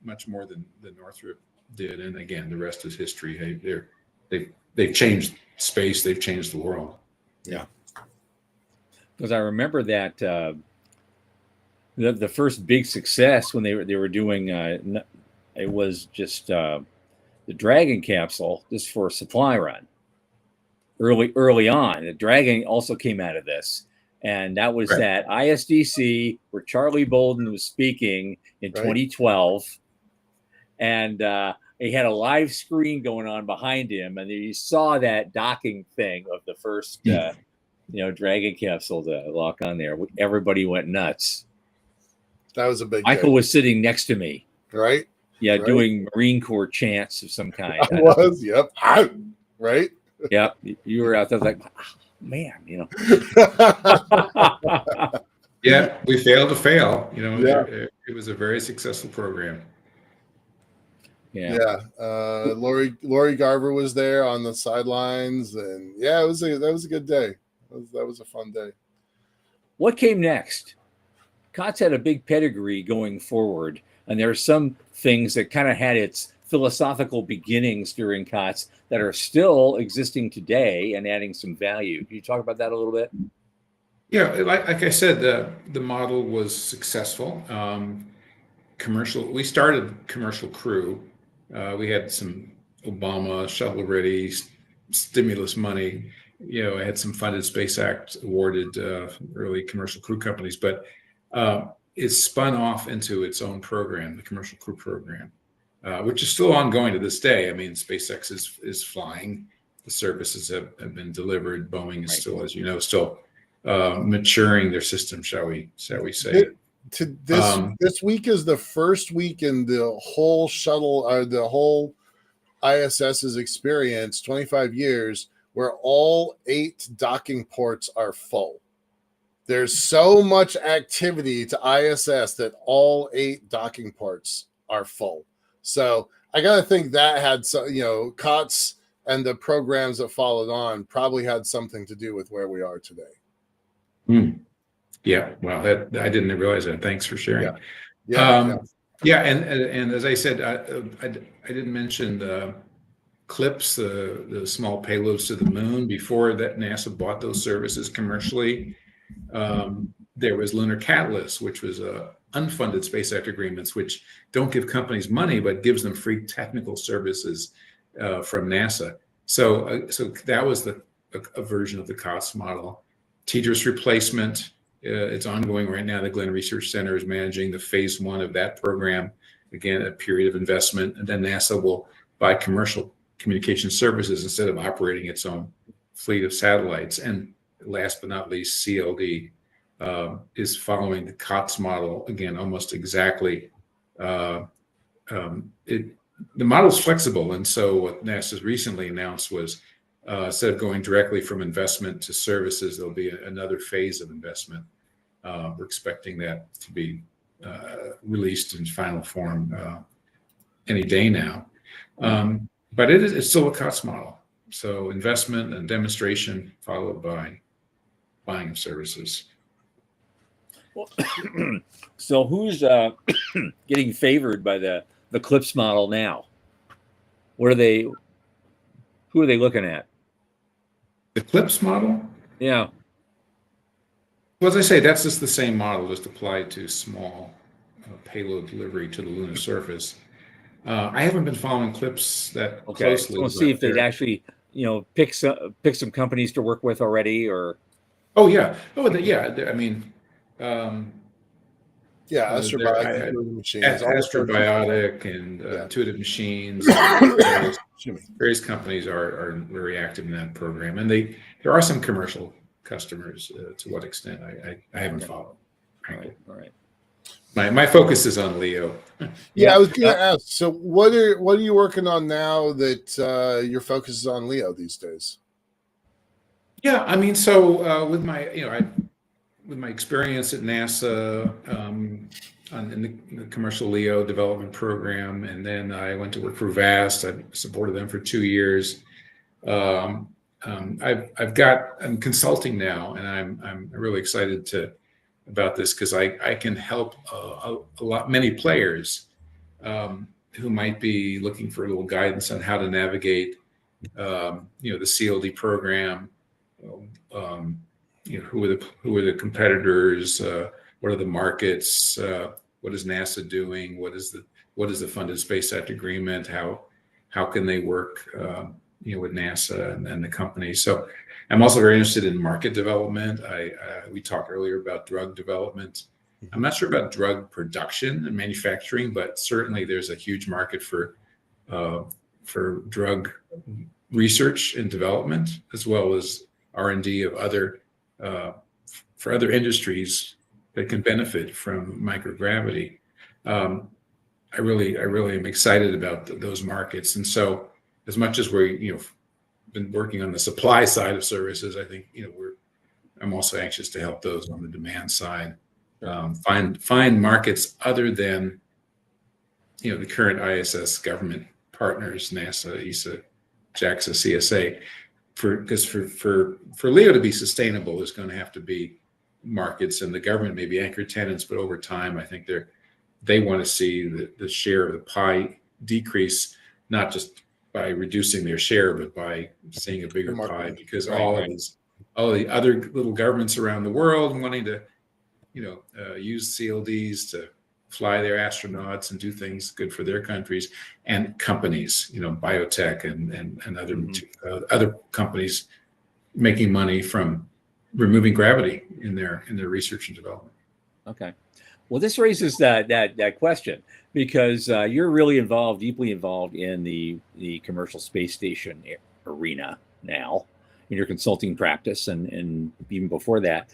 much more than Northrop did. And again, the rest is history. They've changed space. They've changed the world. Yeah. Because I remember that the first big success when they were doing it was just the Dragon capsule just for a supply run. Early on, the Dragon also came out of this, and that was Right. that ISDC where Charlie Bolden was speaking in 2012, and he had a live screen going on behind him, and you saw that docking thing of the first. Dragon capsule to lock on there. Everybody went nuts. That was a big Michael day. was sitting next to me. Right? Yeah, Right. doing Marine Corps chants of some kind. I was, yep. Right? Yep. You were out there like, oh, man, Yeah, we failed to fail. Yeah. It was a very successful program. Yeah. Lori Garver was there on the sidelines, and that was a good day. That was a fun day. What came next? COTS had a big pedigree going forward, and there are some things that kind of had its philosophical beginnings during COTS that are still existing today and adding some value. Can you talk about that a little bit? Yeah, like I said, the model was successful. We started commercial crew. We had some Obama shovel-ready stimulus money. I had some funded Space Act awarded early commercial crew companies, but it spun off into its own program, the commercial crew program, which is still ongoing to this day. I mean, SpaceX is flying. The services have been delivered. Boeing is still, as you know, still maturing their system, shall we say? This week is the first week in the whole shuttle, the whole ISS's experience, 25 years, where all 8 docking ports are full. There's so much activity to ISS that all 8 docking ports are full. So I gotta think that had some, COTS and the programs that followed on probably had something to do with where we are today. Yeah, well, I didn't realize that. Thanks for sharing. Yeah. And as I said, I didn't mention the CLIPS, the small payloads to the moon. Before that, NASA bought those services commercially. There was Lunar Catalyst, which was unfunded Space Act agreements, which don't give companies money, but gives them free technical services from NASA. So that was a version of the COTS model. TDRS replacement, it's ongoing right now. The Glenn Research Center is managing the phase 1 of that program. again, a period of investment, and then NASA will buy commercial communication services instead of operating its own fleet of satellites. And last but not least, CLD is following the COTS model, again, almost exactly. The model is flexible, and so what NASA's recently announced was instead of going directly from investment to services, there'll be another phase of investment. We're expecting that to be released in final form any day now. But it's still a COTS model. So investment and demonstration followed by buying of services. So who's getting favored by the CLIPS model now? Who are they looking at? The CLIPS model? Yeah. Well, as I say, that's just the same model, just applied to small payload delivery to the lunar surface. I haven't been following CLIPS that closely. So we'll see if they'd actually, pick some companies to work with already, or. Oh yeah. I mean. Astrobiotic and Intuitive Machines. Various companies are very active in that program, and there are some commercial customers. To what extent, I haven't followed. All right. My focus is on LEO. I was going to ask. So, what are you working on now that your focus is on LEO these days? Yeah, I mean, so with my with my experience at NASA in the commercial LEO development program, and then I went to work for VAST. I supported them for 2 years. I'm consulting now, and I'm really excited about this because I can help many players who might be looking for a little guidance on how to navigate the CLD program. Who are the competitors? What are the markets? What is NASA doing? What is the funded space act agreement? How can they work with NASA and the company? So I'm also very interested in market development. We talked earlier about drug development. I'm not sure about drug production and manufacturing, but certainly there's a huge market for drug research and development, as well as R&D of for other industries that can benefit from microgravity. I really am excited about those markets. And so, as much as we're been working on the supply side of services, I think I'm also anxious to help those on the demand side find markets other than the current ISS government partners, NASA, ESA, JAXA, CSA. Because for LEO to be sustainable, there's going to have to be markets, and the government may be anchor tenants, but over time, I think they want to see the share of the pie decrease, not just by reducing their share, but by seeing a bigger pie. Because all the other little governments around the world wanting to, use CLDs to fly their astronauts and do things good for their countries, and companies, biotech and other companies making money from removing gravity in their research and development. Okay, well, this raises that question because you're really deeply involved in the commercial space station arena now in your consulting practice, and even before that.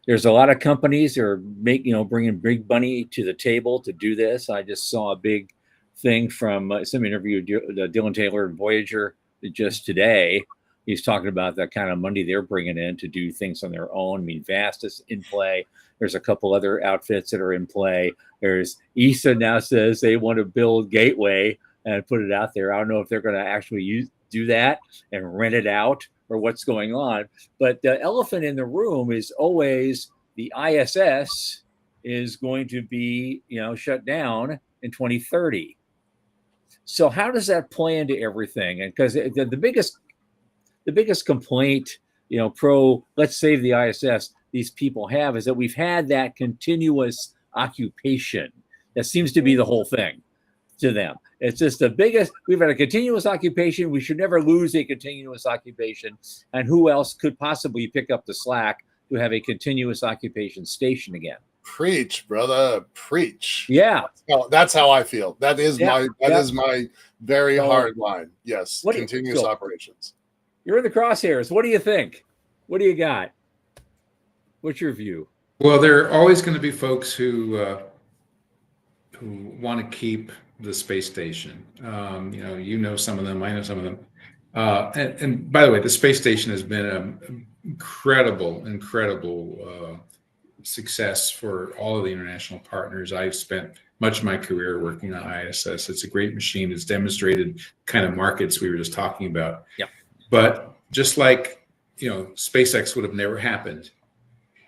There's a lot of companies that are bringing big money to the table to do this. I just saw a big thing from some interview with Dylan Taylor and Voyager just today. He's talking about the kind of money they're bringing in to do things on their own. I mean, VAST is in play. There's a couple other outfits that are in play. There's ESA now says they want to build Gateway and put it out there. I don't know if they're going to actually do that and rent it out or what's going on. But the elephant in the room is always the ISS is going to be, shut down in 2030. So how does that play into everything? And because the biggest complaint, let's save the ISS, these people have is that we've had that continuous occupation. That seems to be the whole thing to them. It's just we've had a continuous occupation. We should never lose a continuous occupation. And who else could possibly pick up the slack to have a continuous occupation station again? Preach, brother, preach. Yeah. That's how I feel. That is Yeah, my very So, hard line. Yes, what do you- continuous so- operations. You're in the crosshairs. What do you think? What do you got? What's your view? Well, there are always going to be folks who want to keep the space station. You know some of them. I know some of them. And by the way, the space station has been an incredible success for all of the international partners. I've spent much of my career working on ISS. It's a great machine. It's demonstrated kind of markets we were just talking about. Yep. But just like, SpaceX would have never happened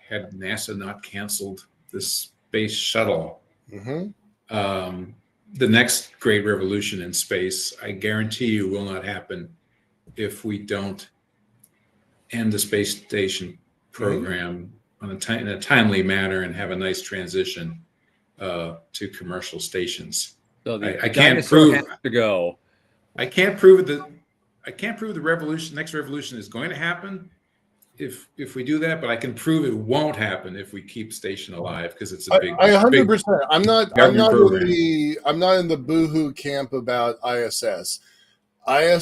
had NASA not canceled the space shuttle. Mm-hmm. The next great revolution in space, I guarantee you, will not happen if we don't end the space station program in a timely manner and have a nice transition to commercial stations. So I can't prove to go. I can't prove the next revolution is going to happen if we do that, but I can prove it won't happen if we keep station alive, because it's a big. I 100%. I'm not in the boohoo camp about ISS. So I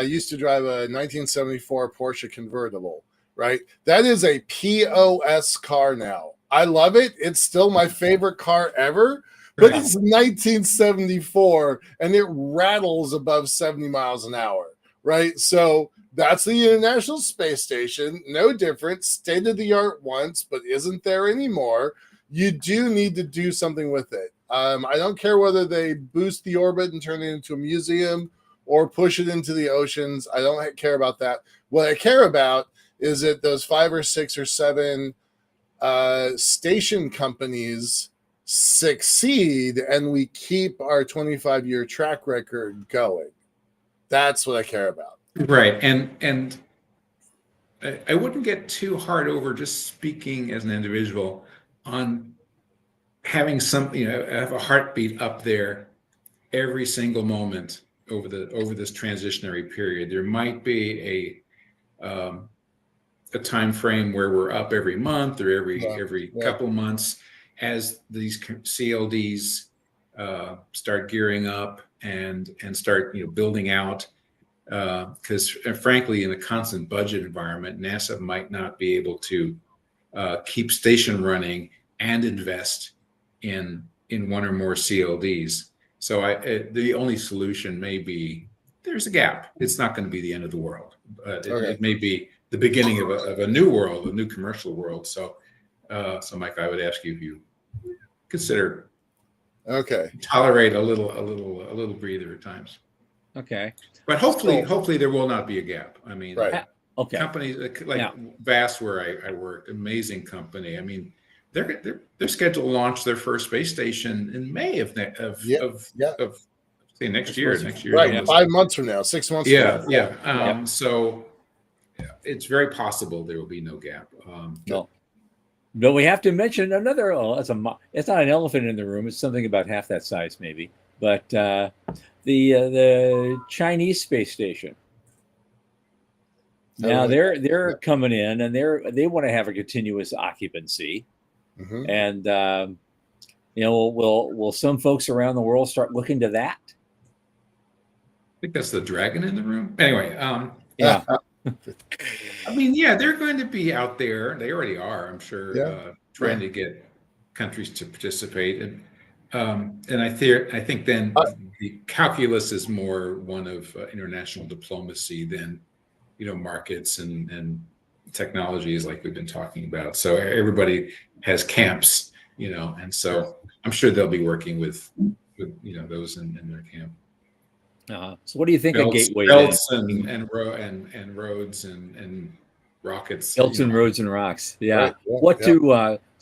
used to drive a 1974 Porsche convertible, right? That is a POS car now. I love it. It's still my favorite car ever, but it's 1974 and it rattles above 70 miles an hour, right? So that's the International Space Station. No different. State of the art once, but isn't there anymore. You do need to do something with it. I don't care whether they boost the orbit and turn it into a museum or push it into the oceans. I don't care about that. What I care about is that those 5 or 6 or 7 station companies succeed and we keep our 25-year track record going. That's what I care about. Right. And I wouldn't get too hard over just speaking as an individual on having have a heartbeat up there every single moment over this transitionary period. There might be a time frame where we're up every month or every couple months as these CLDs start gearing up and start building out. Because frankly, in a constant budget environment, NASA might not be able to keep station running and invest in one or more CLDs. So the only solution may be there's a gap. It's not going to be the end of the world, but it may be the beginning of a new world, a new commercial world. So Mike, I would ask you if you consider tolerate a little breather at times. Okay. But hopefully there will not be a gap. I mean, companies like Vast, where I worked, amazing company. I mean, they're scheduled to launch their first space station in May of say next year. Right, 5 months from now, 6 months from now. So it's very possible there will be no gap. No. But we have to mention another. It's not an elephant in the room. It's something about half that size, maybe. But the Chinese space station. Now they're coming in and they want to have a continuous occupancy, and will some folks around the world start looking to that? I think that's the dragon in the room. Anyway, yeah. I mean, they're going to be out there. They already are, I'm sure, trying to get countries to participate. And I think then the calculus is more one of international diplomacy than markets and technologies like we've been talking about. So everybody has camps, and so I'm sure they'll be working with those in their camp. So what do you think of Gateway? Belts and roads and rockets. Belts and roads and rocks. Yeah. Right. So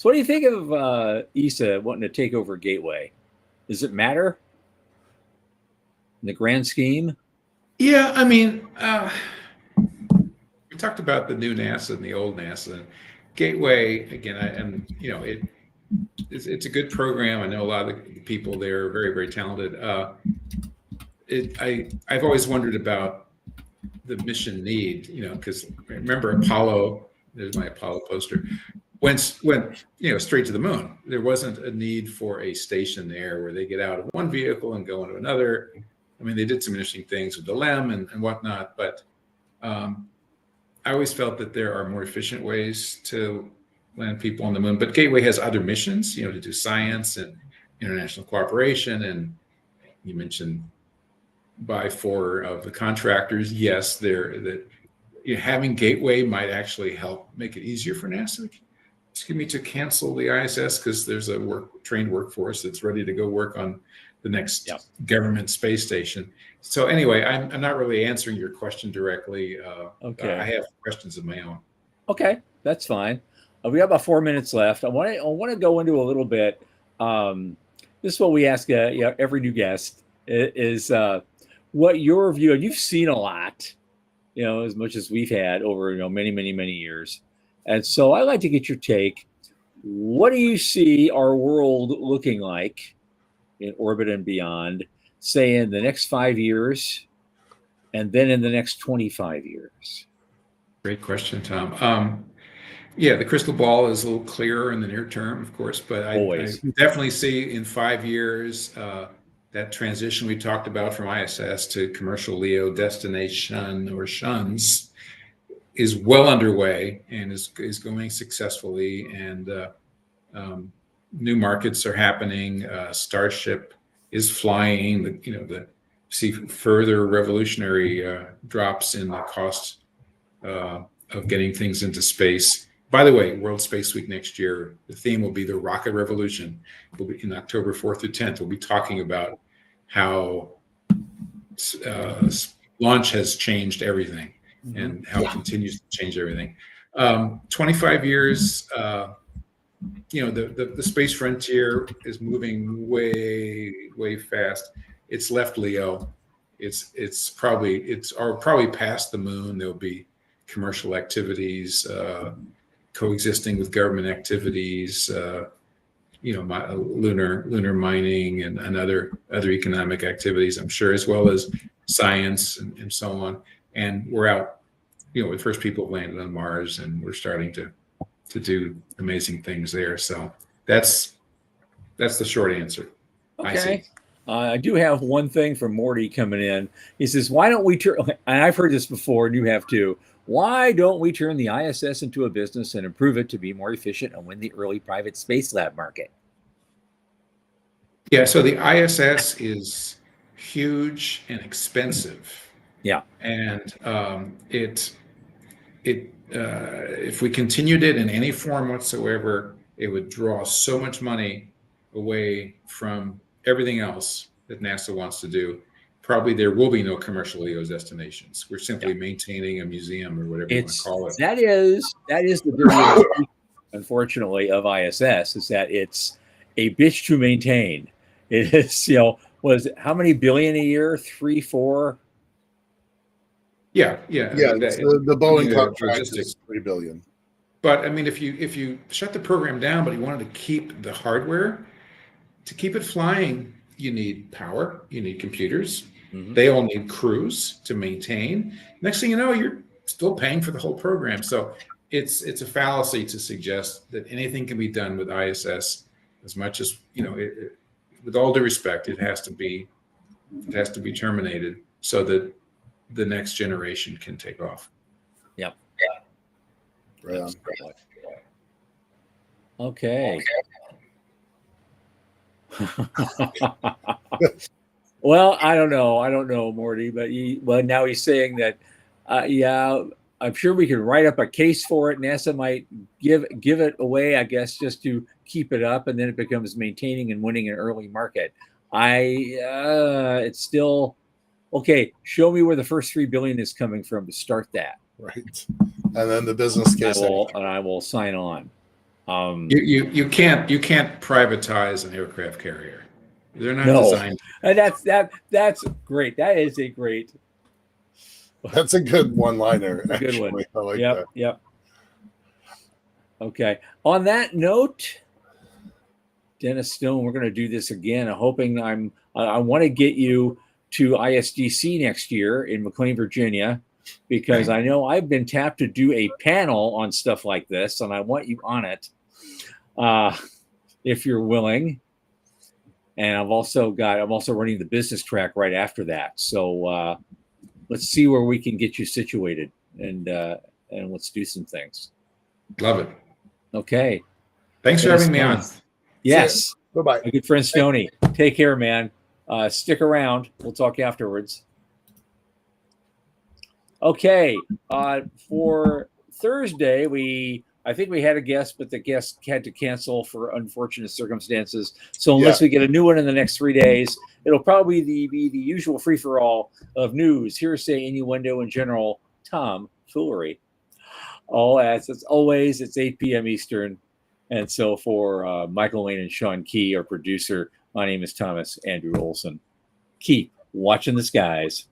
what do you think of ESA wanting to take over Gateway? Does it matter in the grand scheme? Yeah, I mean, we talked about the new NASA and the old NASA. Gateway, again, it's a good program. I know a lot of the people there are very, very talented. I've always wondered about the mission need, because remember Apollo. There's my Apollo poster. went straight to the moon. There wasn't a need for a station there where they get out of one vehicle and go into another. I mean, they did some interesting things with the LEM and whatnot, but I always felt that there are more efficient ways to land people on the moon. But Gateway has other missions, to do science and international cooperation. And you mentioned by 4 of the contractors. Yes, having Gateway might actually help make it easier for NASA to cancel the ISS, because there's a trained workforce that's ready to go work on the next government space station. So anyway, I'm not really answering your question directly. Okay. I have questions of my own. Okay, that's fine. We got about 4 minutes left. I want to go into a little bit. This is what we ask every new guest is what your view, and you've seen a lot, as much as we've had over many, many, many years. And so I'd like to get your take. What do you see our world looking like in orbit and beyond, say in the next 5 years, and then in the next 25 years? Great question, Tom. The crystal ball is a little clearer in the near term, of course, but I definitely see in 5 years that transition we talked about from ISS to commercial LEO destination or shuns is well underway and is going successfully, and new markets are happening. Starship is flying. See further revolutionary drops in the cost of getting things into space. By the way, World Space Week next year, the theme will be the rocket revolution. We'll be in October 4th through 10th. We'll be talking about how launch has changed everything and how it continues to change everything. 25 years, the space frontier is moving way, way fast. It's left LEO. It's probably past the moon. There'll be commercial activities coexisting with government activities, lunar mining and other economic activities, I'm sure, as well as science and so on. And we're out, the first people have landed on Mars, and we're starting to do amazing things there. So that's the short answer. Okay. I do have one thing from Morty coming in. He says, why don't we turn, and I've heard this before, and you have too, why don't we turn the ISS into a business and improve it to be more efficient and win the early private space lab market? Yeah, so the ISS is huge and expensive. Yeah. And if we continued it in any form whatsoever, it would draw so much money away from everything else that NASA wants to do. Probably there will be no commercial LEO destinations. We're simply maintaining a museum or whatever you want to call it. That is the dirty, unfortunately, of ISS, is that it's a bitch to maintain. It is, how many billion a year? 3, 4? Yeah. The Boeing contract is $3 billion. But I mean, if you shut the program down, but you wanted to keep the hardware, to keep it flying, you need power, you need computers. They all need crews to maintain. Next thing you know, you're still paying for the whole program. So it's a fallacy to suggest that anything can be done with ISS. As much as with all due respect, it has to be terminated so that the next generation can take off. Yep. Right on. Okay. Well, I don't know, Morty, but now he's saying that, I'm sure we can write up a case for it. NASA might give it away, I guess, just to keep it up, and then it becomes maintaining and winning an early market. It's still okay. Show me where the first $3 billion is coming from to start that. Right, and then the business case. I will sign on. You can't privatize an aircraft carrier. They're not designed. And that's great. That is a great. That's a good one-liner. A good one. I like that. Yep. Okay. On that note, Dennis Stone, we're going to do this again. I'm hoping I want to get you to ISDC next year in McLean, Virginia. because I know I've been tapped to do a panel on stuff like this, and I want you on it if you're willing. And I'm also running the business track right after that. So let's see where we can get you situated, and let's do some things. Love it. Okay. Thanks for having me on. Yes. Bye-bye. My good friend Stoney. Take care, man. Stick around. We'll talk afterwards. Okay. For Thursday, I think we had a guest, but the guest had to cancel for unfortunate circumstances. So unless we get a new one in the next 3 days, it'll probably be the usual free-for-all of news, hearsay, innuendo, and general tomfoolery. All as it's 8 p.m. Eastern. And so for Michael Wayne and Sean Key, our producer, my name is Thomas Andrew Olson. Keep watching the skies.